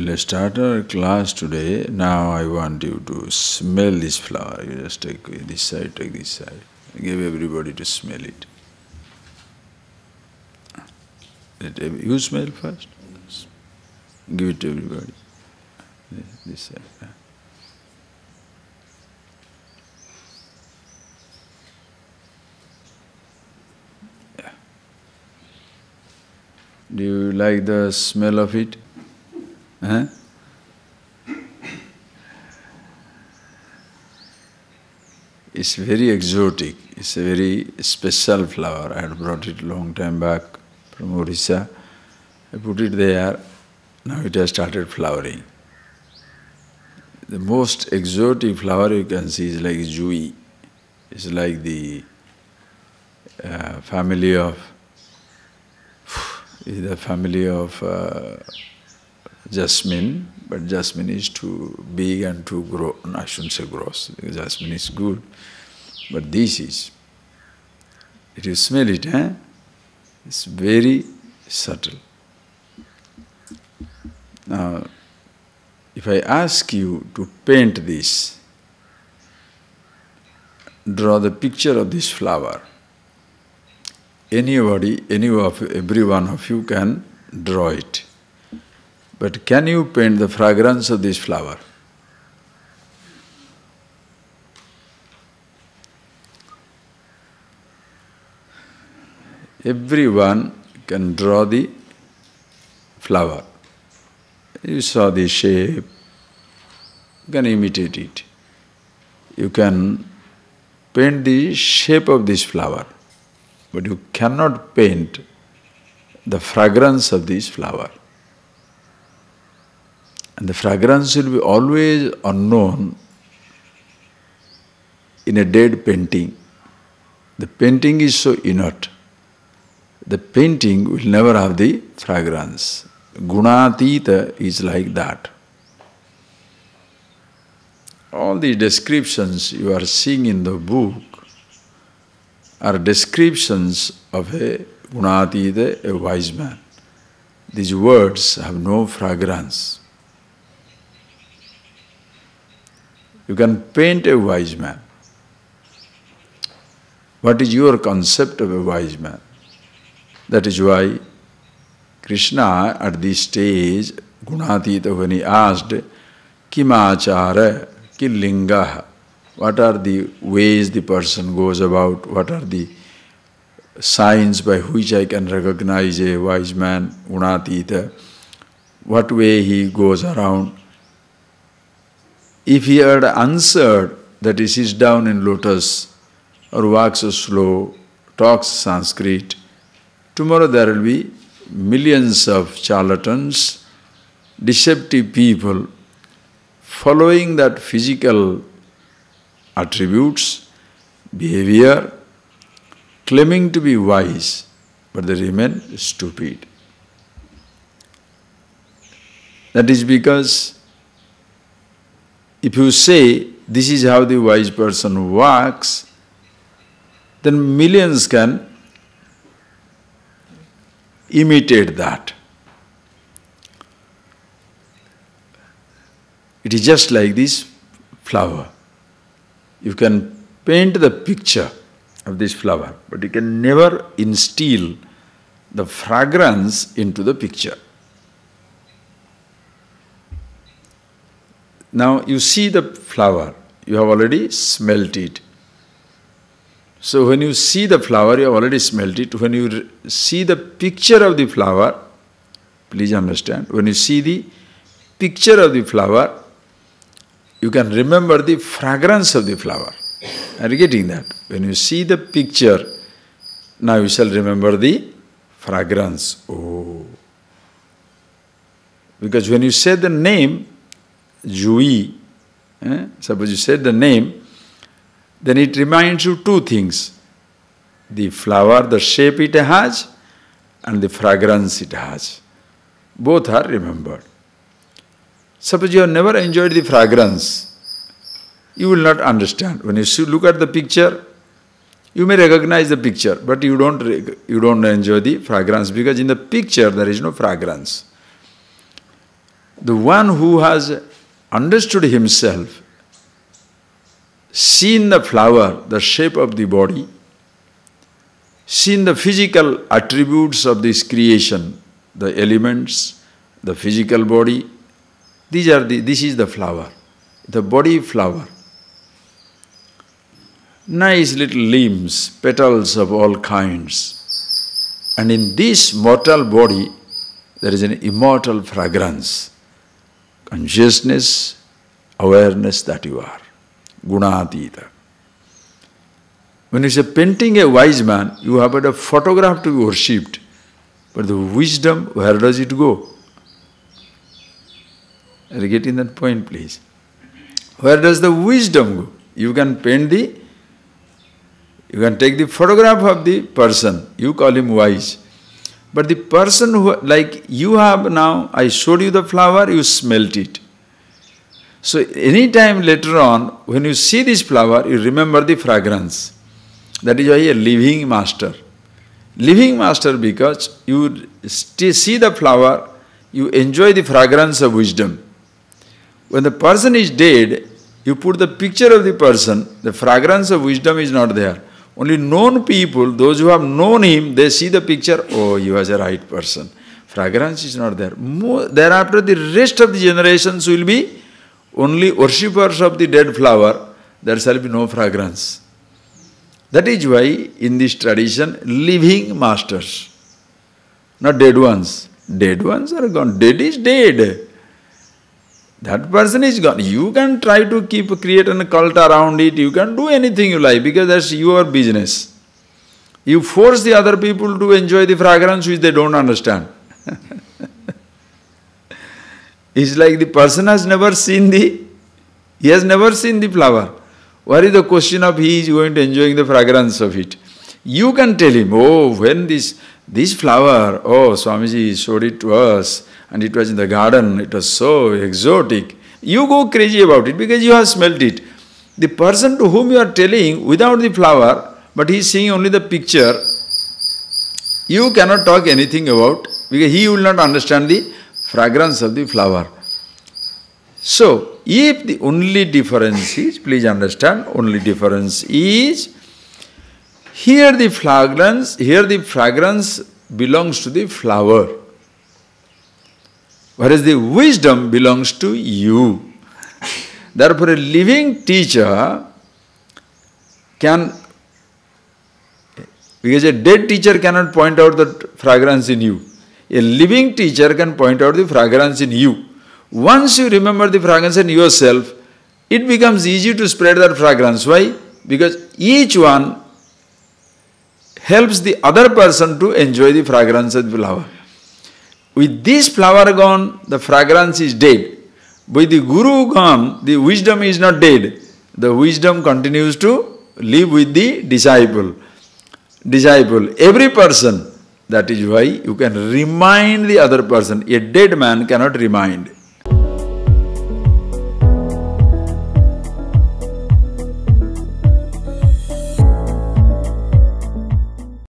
We'll start our class today. Now I want you to smell this flower. You just take this side, take this side. Give everybody to smell it. You smell first. Give it to everybody. This side. Yeah. Do you like the smell of it? Huh? It's very exotic. It's a very special flower. I had brought it a long time back from Orissa. I put it there. Now it has started flowering. The most exotic flower you can see is like Jui. It's like the family of jasmine, but jasmine is too big and too gross. I shouldn't say gross, jasmine is good, but this is, if you smell it, it's very subtle. Now, if I ask you to paint this, draw the picture of this flower, every one of you can draw it. But can you paint the fragrance of this flower? Everyone can draw the flower. You saw the shape, you can imitate it. You can paint the shape of this flower, but you cannot paint the fragrance of this flower. And the fragrance will be always unknown in a dead painting. The painting is so inert. The painting will never have the fragrance. Gunatita is like that. All the descriptions you are seeing in the book are descriptions of a Gunatita, a wise man. These words have no fragrance. You can paint a wise man. What is your concept of a wise man? That is why Krishna at this stage, Gunatita, when he asked, Kimachara, Kilingaha, what are the ways the person goes about, what are the signs by which I can recognize a wise man, Gunatita, what way he goes around. If he had answered that he sits down in lotus or walks slow, talks Sanskrit, tomorrow there will be millions of charlatans, deceptive people following that physical attributes, behavior, claiming to be wise, but they remain stupid. That is because if you say, this is how the wise person walks, then millions can imitate that. It is just like this flower. You can paint the picture of this flower, but you can never instill the fragrance into the picture. Now you see the flower, you have already smelt it. So when you see the flower, you have already smelt it. When you see the picture of the flower, please understand, when you see the picture of the flower, you can remember the fragrance of the flower. Are you getting that? When you see the picture, now you shall remember the fragrance. Oh. Because when you say the name, Jui, suppose you said the name, then it reminds you two things. The flower, the shape it has, and the fragrance it has. Both are remembered. Suppose you have never enjoyed the fragrance, you will not understand. When you look at the picture, you may recognize the picture, but you don't enjoy the fragrance because in the picture there is no fragrance. The one who has understood himself, seen the flower, the shape of the body, seen the physical attributes of this creation, the elements, the physical body, this is the flower, the body flower. Nice little limbs, petals of all kinds. And in this mortal body, there is an immortal fragrance, consciousness, awareness that you are, gunatita. When you say painting a wise man, you have a photograph to be worshipped. But the wisdom, where does it go? Are you getting that point, please? Where does the wisdom go? You can take the photograph of the person, you call him wise. But the person who, like you have now, I showed you the flower, you smelt it. So any time later on, when you see this flower, you remember the fragrance. That is why a living master. Living master because you see the flower, you enjoy the fragrance of wisdom. When the person is dead, you put the picture of the person, the fragrance of wisdom is not there. Only known people, those who have known him, they see the picture, oh, he was a right person. Fragrance is not there. Thereafter, the rest of the generations will be only worshippers of the dead flower, there shall be no fragrance. That is why in this tradition, living masters, not dead ones. Dead ones are gone. Dead is dead. That person is gone. You can try to create a cult around it, you can do anything you like because that's your business. You force the other people to enjoy the fragrance which they don't understand. It's like the person has never seen he has never seen the flower. What is the question of he is going to enjoying the fragrance of it? You can tell him, oh, when this flower, oh, Swamiji showed it to us, and it was in the garden, it was so exotic. You go crazy about it because you have smelt it. The person to whom you are telling without the flower, but he is seeing only the picture, you cannot talk anything about because he will not understand the fragrance of the flower. So, if the only difference is, please understand, only difference is, here the fragrance belongs to the flower. Whereas the wisdom belongs to you. Therefore, a living teacher can, because a dead teacher cannot point out the fragrance in you. A living teacher can point out the fragrance in you. Once you remember the fragrance in yourself, it becomes easy to spread that fragrance. Why? Because each one helps the other person to enjoy the fragrance of the flower. With this flower gone, the fragrance is dead. With the Guru gone, the wisdom is not dead. The wisdom continues to live with the disciple. Every person. That is why you can remind the other person. A dead man cannot remind.